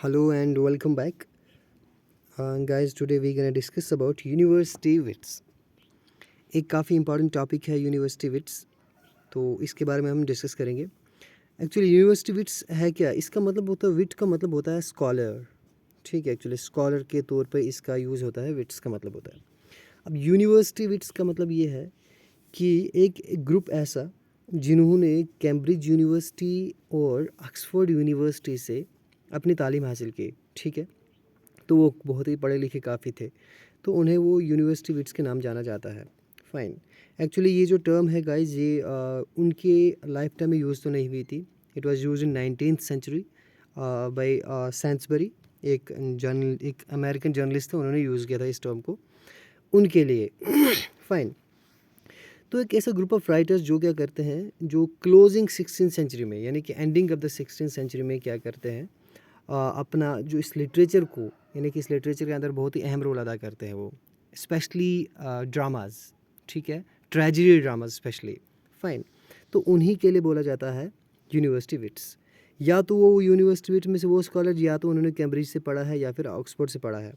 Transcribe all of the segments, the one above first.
Hello and welcome back. Guys, today we're gonna discuss about university wits. एक काफ़ी important topic है university wits, तो इसके बारे में हम डिस्कस करेंगे. एक्चुअली यूनिवर्सिटी विट्स है क्या? इसका मतलब होता है, विट का मतलब होता है स्कॉलर. ठीक है, एक्चुअली स्कॉलर के तौर पे इसका यूज़ होता है, विट्स का मतलब होता है. अब यूनिवर्सिटी विट्स का मतलब ये है कि एक ग्रुप ऐसा जिन्होंने कैम्ब्रिज यूनिवर्सिटी और ऑक्सफोर्ड यूनिवर्सिटी से अपनी तालीम हासिल की. ठीक है, तो वो बहुत ही पढ़े लिखे काफ़ी थे, तो उन्हें वो यूनिवर्सिटी विट्स के नाम जाना जाता है. फ़ाइन. एक्चुअली ये जो टर्म है गाइस, ये उनके लाइफ टाइम में यूज़ तो नहीं हुई थी. It was used in 19th century by Sainsbury. एक अमेरिकन जर्नलिस्ट थे, उन्होंने यूज़ किया था इस टर्म को उनके लिए. फ़ाइन. तो एक ऐसा ग्रुप ऑफ राइटर्स जो क्या करते हैं, जो क्लोजिंग 16th सेंचुरी में, यानी कि ending of the 16th century में क्या करते हैं, अपना जो इस लिटरेचर को, यानी कि इस लिटरेचर के अंदर बहुत ही अहम रोल अदा करते हैं वो, स्पेशली ड्रामाज. ठीक है, ट्रेजेडी ड्रामाज स्पेशली. फ़ाइन. तो उन्हीं के लिए बोला जाता है यूनिवर्सिटी विट्स. या तो वो यूनिवर्सिटी विट में से वो स्कॉलर, या तो उन्होंने कैम्ब्रिज से पढ़ा है या फिर ऑक्सफोर्ड से पढ़ा है.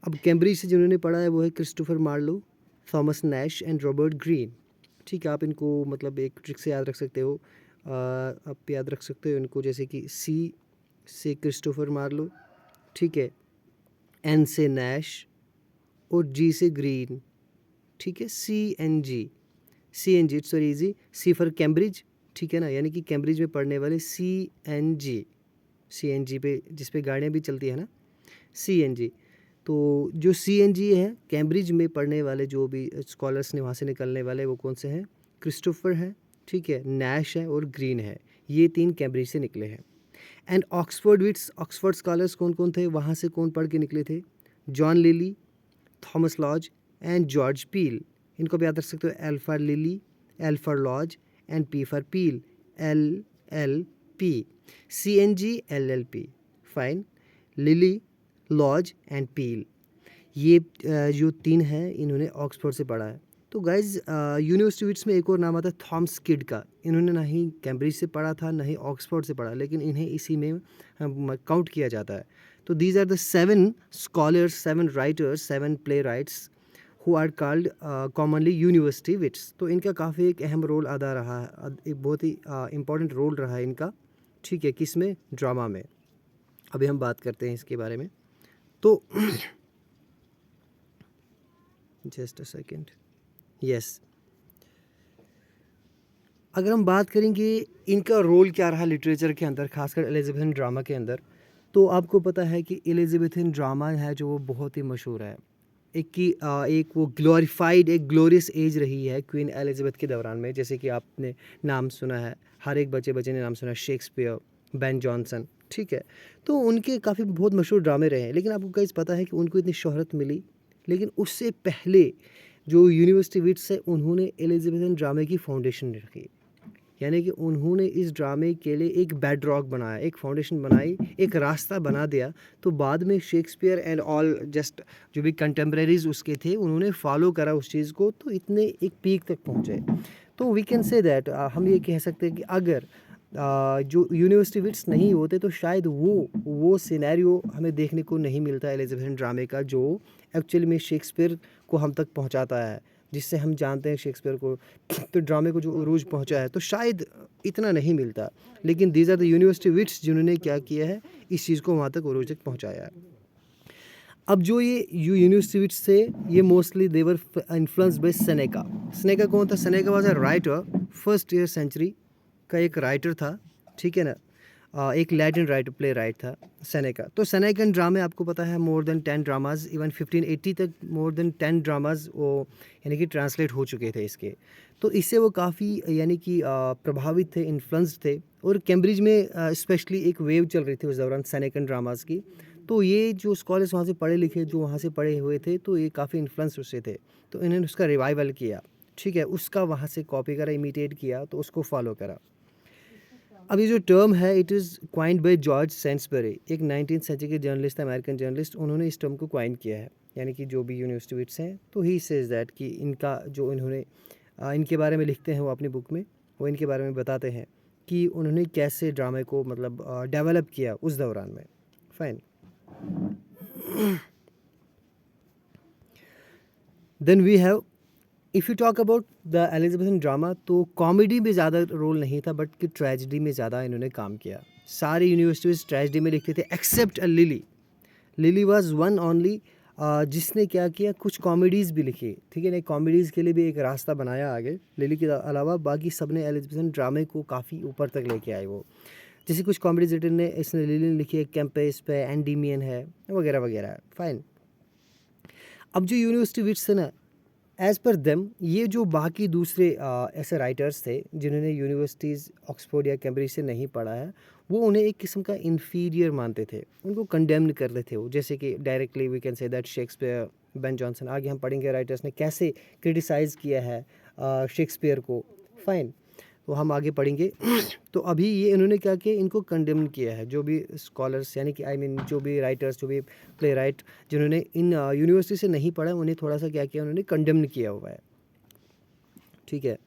अब कैम्ब्रिज से जिन्होंने पढ़ा है वो है Christopher Marlowe, Thomas Nashe and Robert Greene. ठीक है, आप इनको मतलब एक ट्रिक से याद रख सकते हो. आप याद रख सकते हो इनको, जैसे कि सी से क्रिस्टोफर मार्लो, ठीक है, एन से नैश और जी से ग्रीन. ठीक है, C N G it's very easy. C for Cambridge, ठीक है ना, यानी कि कैम्ब्रिज में पढ़ने वाले सी एन जी पे, जिस पे गाड़ियाँ भी चलती है ना, सी एन जी. तो जो सी एन जी है, कैम्ब्रिज में पढ़ने वाले जो भी स्कॉलर्स ने वहाँ से निकलने वाले, वो कौन से हैं? क्रिस्टोफर है, ठीक है, नैश है और ग्रीन है. ये तीन कैम्ब्रिज से निकले हैं. And Oxford wits, Oxford scholars कौन कौन थे, वहाँ से कौन पढ़ के निकले थे? John Lyly, Thomas Lodge and George Peele. इनको भी याद रख सकते हो, L for Lyly, L for Lodge and P for Peele. LLP. CNGLLP. Fine. Lyly, Lodge and Peele, ये जो तीन हैं, इन्होंने ऑक्सफोर्ड से पढ़ा है. तो गाइज, यूनिवर्सिटी विट्स में एक और नाम आता है थॉमस किड का. इन्होंने ना ही कैम्ब्रिज से पढ़ा था, ना ही ऑक्सफोर्ड से पढ़ा, लेकिन इन्हें इसी में काउंट किया जाता है. तो these are the 7 scholars, 7 writers, 7 playwrights who are called commonly university wits. तो इनका काफ़ी एक अहम रोल अदा रहा है, एक बहुत ही इम्पोर्टेंट रोल रहा है इनका. ठीक है, किस में? ड्रामा में. अभी हम बात करते हैं इसके बारे में. तो जस्ट अ सेकेंड. यस, अगर हम बात करेंगे इनका रोल क्या रहा लिटरेचर के अंदर, खासकर एलिजाबेथन ड्रामा के अंदर, तो आपको पता है कि एलिजाबेथन ड्रामा है जो वो बहुत ही मशहूर है. एक वो ग्लोरीफाइड, एक ग्लोरियस एज रही है क्वीन एलिजाबेथ के दौरान में. जैसे कि आपने नाम सुना है, हर एक बच्चे बच्चे ने नाम सुना है, शेक्सपियर, बेन जॉनसन. ठीक है, तो उनके काफ़ी बहुत मशहूर ड्रामे रहे हैं. लेकिन आपको गाइस पता है कि उनको इतनी शोहरत मिली, लेकिन उससे पहले जो यूनिवर्सिटी विट्स है, उन्होंने एलिजाबेथन ड्रामे की फाउंडेशन रखी. यानी कि उन्होंने इस ड्रामे के लिए एक बेड रॉक बनाया, एक फाउंडेशन बनाई, एक रास्ता बना दिया. तो बाद में शेक्सपियर एंड ऑल जस्ट जो भी कंटेम्प्रेरीज उसके थे, उन्होंने फॉलो करा उस चीज़ को, तो इतने एक पीक तक पहुँचे. तो वी कैन से दैट, हम ये कह सकते हैं कि अगर जो यूनिवर्सिटी विट्स नहीं होते तो शायद वो सिनेरियो हमें देखने को नहीं मिलता एलिजाबेथन ड्रामे का, जो एक्चुअली में शेक्सपियर को हम तक पहुंचाता है, जिससे हम जानते हैं शेक्सपियर को. तो ड्रामे को जो उरूज पहुंचा है, तो शायद इतना नहीं मिलता. लेकिन these are the university wits जिन्होंने क्या किया है, इस चीज़ को वहाँ तक उरूज तक पहुँचाया है. अब जो ये यूनिवर्सिटी विट्स थे, ये mostly they were influenced by Seneca. Seneca कौन था? Seneca was a writer, first year century का एक राइटर था. ठीक है ना, एक लैटिन राइटर, प्ले राइट था सेनेका. तो सेनेकन ड्रामे आपको पता है, मोर देन 10 ड्रामाज, इवन 1580 तक मोर देन 10 ड्रामाज वो यानी कि ट्रांसलेट हो चुके थे इसके. तो इससे वो काफ़ी यानी कि प्रभावित थे, इन्फ्लुएंस्ड थे. और कैम्ब्रिज में स्पेशली एक वेव चल रही थी उस दौरान सेनेकन ड्रामाज की. तो ये जो स्कॉलर्स वहाँ से पढ़े लिखे, जो वहाँ से पढ़े हुए थे, तो ये काफ़ी इन्फ्लुएंस उससे थे. तो इन्होंने उसका रिवाइवल किया. ठीक है, उसका वहाँ से कॉपी करा, इमिटेट किया, तो उसको फॉलो करा. अब ये जो टर्म है, it is coined by George Saintsbury, एक 19th सेंचुरी के जर्नलिस्ट, अमेरिकन जर्नलिस्ट. उन्होंने इस टर्म को क्वाइन किया है, यानी कि जो भी यूनिवर्सिटी विट्स हैं. तो ही सेज दैट कि इनका जो इन्होंने इनके बारे में लिखते हैं वो अपनी बुक में, वो इनके बारे में बताते हैं कि उन्होंने कैसे ड्रामे को मतलब डेवलप किया उस दौरान में. Fine. Then we have, if you talk about the Elizabethan drama, तो कॉमेडी में ज़्यादा रोल नहीं था, बट कि ट्रेजिडी में ज़्यादा इन्होंने काम किया। सारी यूनिवर्सिटीज़ ट्रेजिडी में लिखते थे except Lyly. Lyly was one only जिसने क्या किया, कुछ कॉमेडीज़ भी लिखी, ठीक है ना। कॉमेडीज़ के लिए भी एक रास्ता बनाया आगे। लिली के अलावा बाकी सब ने एलिजाबेथन ड्रामे को काफ़ी ऊपर तक लेके आए वो। जैसे कुछ कॉमेडीज रिटन ने इसने लिली ने लिखी है, कैंपेस पे एंडीमियन है, वगैरह वगैरह। फाइन। अब जो यूनिवर्सिटी विट्स है ना, एज़ पर देम, ये जो बाकी दूसरे ऐसे राइटर्स थे जिन्होंने यूनिवर्सिटीज़ ऑक्सफोर्ड या कैम्ब्रिज से नहीं पढ़ा है, वो उन्हें एक किस्म का इन्फीरियर मानते थे, उनको कंडेम्न करते थे वो। जैसे कि directly we can say that Shakespeare, Ben Jonson, आगे हम पढ़ेंगे राइटर्स ने कैसे क्रिटिसाइज़ किया है शेक्सपियर को। फाइन, तो हम आगे पढ़ेंगे। तो अभी ये इन्होंने क्या किया, इनको कंडेम्न किया है, जो भी स्कॉलर्स यानी कि जो भी राइटर्स, जो भी प्ले राइट जिन्होंने इन यूनिवर्सिटी से नहीं पढ़ा, उन्हें थोड़ा सा क्या किया, उन्होंने कंडेम्न किया हुआ है, ठीक है।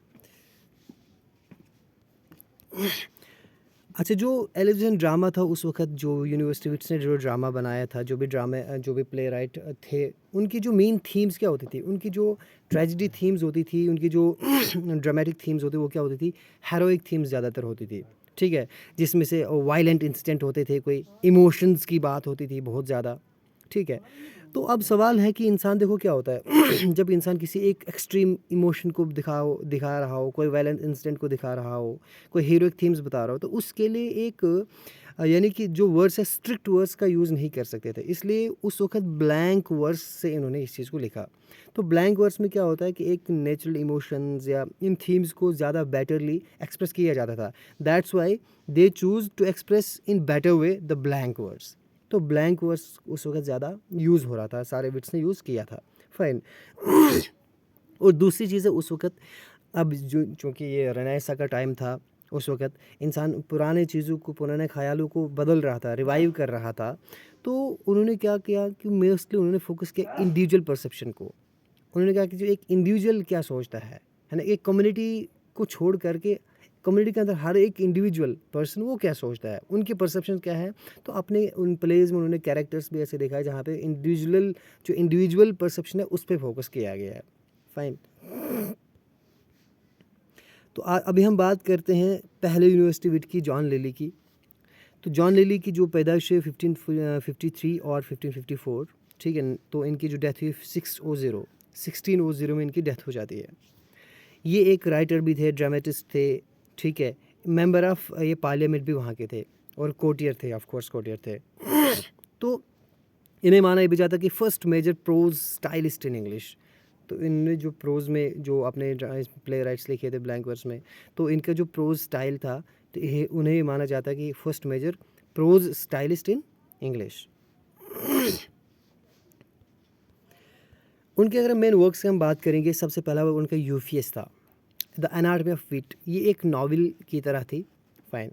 अच्छा, जो एलिजाबेथन ड्रामा था उस वक़्त, जो यूनिवर्सिटी विट्स ने जो ड्रामा बनाया था, जो भी ड्रामे जो भी प्ले राइट थे, उनकी जो मेन थीम्स क्या होती थी, उनकी जो ट्रेजेडी थीम्स होती थी, उनकी जो ड्रामेटिक थीम्स होती, वो क्या होती थी, हेरोइक थीम्स ज़्यादातर होती थी, ठीक है। जिसमें से वायलेंट इंसिडेंट होते थे, कोई इमोशंस की बात होती थी बहुत ज़्यादा, ठीक है। तो अब सवाल है कि इंसान, देखो क्या होता है जब इंसान किसी एक एक्सट्रीम इमोशन को दिखा रहा हो, कोई वायलेंट इंसिडेंट को दिखा रहा हो, कोई हीरोइक थीम्स बता रहा हो, तो उसके लिए एक यानी कि जो वर्ड्स है, स्ट्रिक्ट वर्ड्स का यूज़ नहीं कर सकते थे, इसलिए उस वक्त ब्लैंक वर्ड्स से इन्होंने इस चीज़ को लिखा। तो ब्लैंक वर्ड्स में क्या होता है कि एक नेचुरल इमोशंस या इन थीम्स को ज़्यादा बेटरली एक्सप्रेस किया जाता था। That's why they choose to express in better way the blank words. तो ब्लैंक वर्ड्स उस वक्त ज़्यादा यूज़ हो रहा था, सारे विट्स ने यूज़ किया था। फाइन। और दूसरी चीज़ है, उस वक्त, अब जो चूँकि ये रेनेसां का टाइम था, उस वक्त इंसान पुराने चीज़ों को, पुराने ख़यालों को बदल रहा था, रिवाइव कर रहा था। तो उन्होंने क्या किया कि मोस्टली उन्होंने फोकस किया इंडिविजुअल परसेप्शन को। उन्होंने कहा कि जो एक इंडिविजुअल क्या सोचता है ना, एक कम्युनिटी को छोड़ करके कम्युनिटी के अंदर हर एक इंडिविजुअल पर्सन वो क्या सोचता है, उनके परसेप्शन क्या है। तो अपने उन प्लेज में उन्होंने कैरेक्टर्स भी ऐसे देखा है जहाँ पे इंडिविजुअल परसेप्शन है, उस पर फोकस किया गया है। फाइन। तो अभी हम बात करते हैं पहले यूनिवर्सिटी विट की, जॉन लिली की। तो जॉन लिली की जो पैदाइश है 1553 और 1554, ठीक है। तो इनकी जो डेथ हुई 1600 में इनकी डेथ हो जाती है। ये एक राइटर भी थे, ड्रामेटिस्ट थे, ठीक है। मेंबर ऑफ ये पार्लियामेंट भी वहाँ के थे, और कोटियर थे, ऑफ कोर्स कोटियर थे। तो इन्हें माना ये भी जाता कि first major prose stylist in English. तो इनने जो प्रोज में जो अपने प्ले राइट्स लिखे थे ब्लैंक वर्स में, तो इनका जो प्रोज स्टाइल था, तो ये उन्हें माना जाता है कि first major prose stylist in English. उनके अगर मेन वर्क्स की हम बात करेंगे, सबसे पहला वर्क उनका यूफियस था, द एनाटमी ऑफ विट। ये एक नॉवल की तरह थी। फाइन।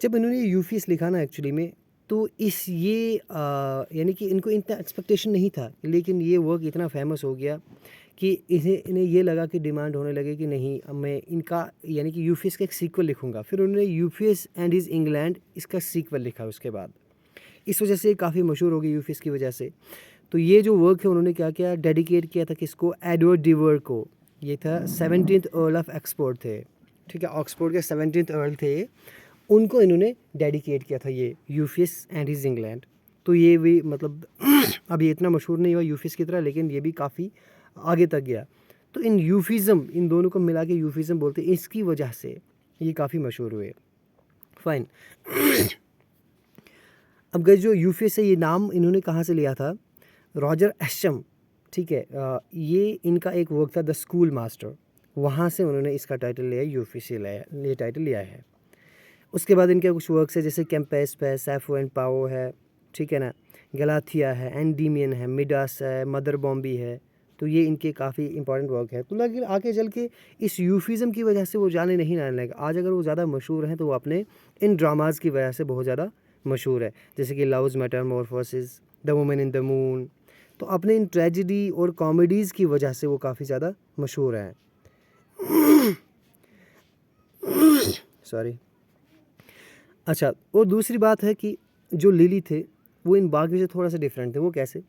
जब इन्होंने यूफियस लिखा ना एक्चुअली में, तो यानी कि इनको इतना एक्सपेक्टेशन नहीं था, लेकिन ये वर्क इतना फेमस हो गया कि इन्हें ये लगा कि डिमांड होने लगे कि नहीं, अब मैं इनका यानी कि यूफियस का एक सीक्वल लिखूंगा। फिर उन्होंने यूफियस एंड हिज इंग्लैंड इसका सीक्वल लिखा उसके बाद। इस वजह से काफ़ी मशहूर हो गई यूफियस की वजह से। तो ये जो वर्क है उन्होंने क्या किया, डेडिकेट किया था किसको, एडवर्ड डिवर को। ये था 17th अर्ल ऑफ ऑक्सफोर्ड थे, ठीक है। ऑक्सफोर्ड के 17th अर्ल थे, उनको इन्होंने डेडिकेट किया था ये यूफियस एंड हिज इंग्लैंड। तो ये भी मतलब अब ये इतना मशहूर नहीं हुआ यूफियस की तरह, लेकिन ये भी काफ़ी आगे तक गया। तो इन यूफिज़म, इन दोनों को मिला के यूफिज़म बोलते हैं, इसकी वजह से ये काफ़ी मशहूर हुए। फाइन। अब गए जो यूफियस है, ये नाम इन्होंने कहाँ से लिया था, रॉजर एशम, ठीक है। ये इनका एक वर्क था द स्कूल मास्टर, वहाँ से उन्होंने इसका टाइटल लिया, यूफियस ये टाइटल लिया है। उसके बाद इनके कुछ वर्क्स है, जैसे कैंपेस है, सैफो एंड पाओ है, ठीक है ना, गलाथिया है, एंडीमियन है, मिडास है, मदर बॉम्बी है। तो ये इनके काफ़ी इंपॉर्टेंट वर्क है। तो लेकिन आगे चल के इस यूफिज़म की वजह से वो जाने लगे। आज अगर वो ज़्यादा मशहूर हैं तो वो अपने इन ड्रामाज़ की वजह से बहुत ज़्यादा मशहूर है, जैसे कि loves Metamorphosis, the woman in the moon. तो अपने इन ट्रेजिडी और कॉमेडीज़ की वजह से वो काफ़ी ज़्यादा मशहूर हैं। सॉरी। अच्छा, और दूसरी बात है कि जो लिली थे, वो इन बाकियों से थोड़ा सा डिफरेंट थे। वो कैसे?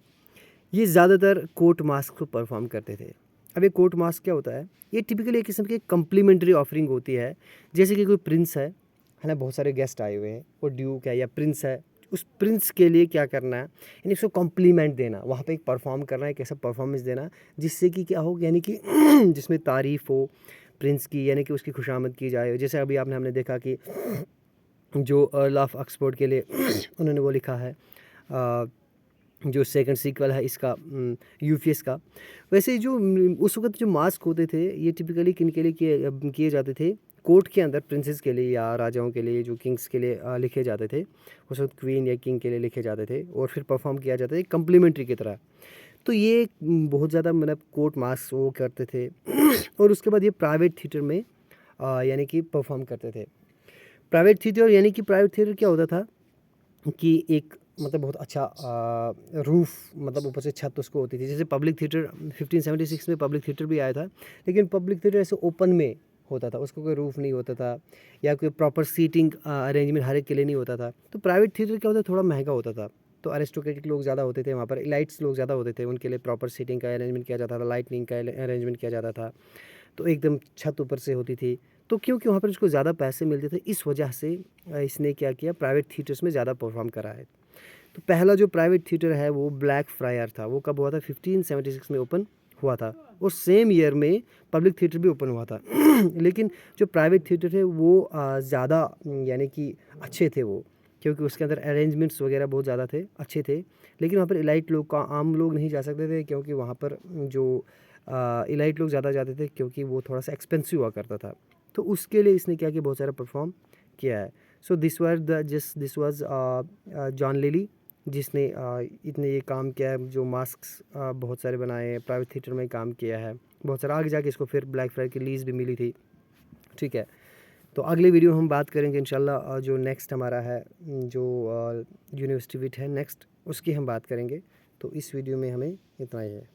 ये ज़्यादातर कोर्ट मास्क को परफॉर्म करते थे। अब ये कोर्ट मास्क क्या होता है? ये टिपिकली एक किस्म की कम्प्लीमेंट्री ऑफरिंग होती है। जैसे कि कोई प्रिंस है ना, बहुत सारे गेस्ट आए हुए हैं, वो ड्यूक है या प्रिंस है, उस प्रिंस के लिए क्या करना है, यानी उसको कॉम्प्लीमेंट देना, वहाँ पे एक परफॉर्म करना है, एक ऐसा परफॉर्मेंस देना जिससे कि क्या हो, यानी कि जिसमें तारीफ़ हो प्रिंस की, यानी कि उसकी खुशामद की जाए। जैसे अभी हमने देखा कि जो अर्ल ऑफ ऑक्सफोर्ड के लिए उन्होंने वो लिखा है, जो सेकंड सीक्वल है इसका, यूफियस का। वैसे ही जो उस वक्त जो मास्क होते थे, ये टिपिकली किन के लिए किए जाते थे? कोर्ट के अंदर प्रिंसेस के लिए या राजाओं के लिए, जो किंग्स के लिए लिखे जाते थे। उस वक्त क्वीन या किंग के लिए लिखे जाते थे और फिर परफॉर्म किया जाता था कम्प्लीमेंट्री की तरह। तो ये बहुत ज़्यादा मतलब कोर्ट मास्क वो करते थे और उसके बाद ये प्राइवेट थिएटर में यानी कि परफॉर्म करते थे। प्राइवेट थिएटर, यानी कि प्राइवेट थिएटर क्या होता था कि एक मतलब बहुत अच्छा रूफ़, मतलब ऊपर से छत उसको होती थी। जैसे पब्लिक थिएटर 1576 में पब्लिक थिएटर भी आया था, लेकिन पब्लिक थिएटर ऐसे ओपन में होता था, उसको कोई रूफ़ नहीं होता था या कोई प्रॉपर सीटिंग अरेंजमेंट हर एक के लिए नहीं होता था। तो प्राइवेट थिएटर क्या होता था, थोड़ा महंगा होता था। तो अरिस्टोक्रेटिक लोग ज़्यादा होते थे वहाँ पर, इलाइट्स लोग ज़्यादा होते थे, उनके लिए प्रॉपर सीटिंग का अरेंजमेंट किया जाता था, लाइटनिंग का अरेंजमेंट किया जाता था। तो एकदम छत ऊपर से होती थी। तो क्योंकि वहाँ पर उसको ज़्यादा पैसे मिलते थे, इस वजह से इसने क्या किया, प्राइवेट थिएटर्स में ज़्यादा परफॉर्म करा है। तो पहला जो प्राइवेट थिएटर है वो ब्लैक फ्रायर था। वो कब हुआ था? 1576 में ओपन हुआ था और सेम ईयर में पब्लिक थिएटर भी ओपन हुआ था। लेकिन जो प्राइवेट थिएटर थे वो ज़्यादा यानी कि अच्छे थे वो, क्योंकि उसके अंदर अरेंजमेंट्स वगैरह बहुत ज़्यादा थे, अच्छे थे। लेकिन वहाँ पर इलाइट लोग का, आम लोग नहीं जा सकते थे, क्योंकि वहाँ पर जो इलाइट लोग ज़्यादा जाते थे, क्योंकि वो थोड़ा सा एक्सपेंसिव हुआ करता था। तो उसके लिए इसने क्या किया, बहुत सारा परफॉर्म किया है। So this was John lily, जिसने इतने ये काम किया है, जो मास्क्स बहुत सारे बनाए हैं, प्राइवेट थिएटर में काम किया है बहुत सारा। आगे जाके इसको फिर ब्लैक फ्राइडे की लीज़ भी मिली थी। ठीक है, तो अगले वीडियो हम बात करेंगे इंशाल्लाह, जो नेक्स्ट हमारा है, जो यूनिवर्सिटी विट है नेक्स्ट, उसकी हम बात करेंगे। तो इस वीडियो में हमें इतना ही है।